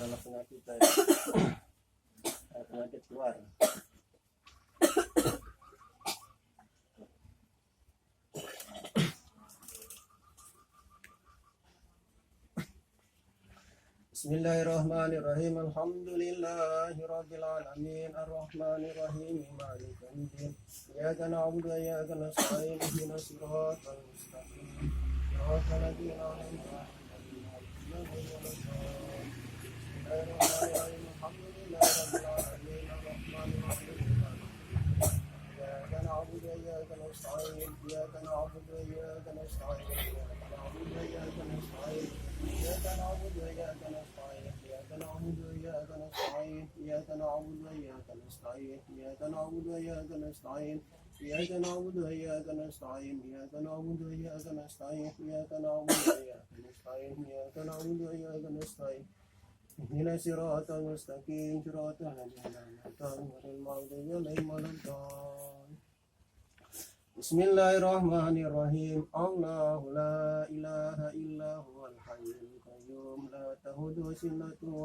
adalah penyakit penyakit keluar. Bismillahirrahmanirrahim. Alhamdulillahi rabbil alamin. Arrahmanirrahim. Maliki yaumiddin. Iyyaka na'budu wa iyyaka nasta'in. Ihdinas siratal mustaqim. Siratal ladzina an'amta 'alaihim. Bismillahirrahmanirrahim. Alhamdulillahi rabbil alamin. Arrahmanirrahim. Iyyaka na'budu wa iyyaka nasta'in. Iyyaka na'budu wa iyyaka nasta'in. Iyyaka na'budu wa iyyaka nasta'in. إياك نعبد وإياك نستعين إياك نعبد وإياك نستعين إياك نعبد وإياك نستعين إياك نعبد وإياك نستعين إياك نعبد وإياك نستعين إياك نعبد وإياك نستعين إياك نعبد وإياك نستعين إياك نعبد وإياك نستعين اهدنا الصراط المستقيم صراط الذين أنعمت عليهم غير المغضوب عليهم ولا الضالين. Bismillahirrahmanirrahim. Allahu la ilaha illa huwal hayyul qayyum la ta'khudhuhu sinatun wa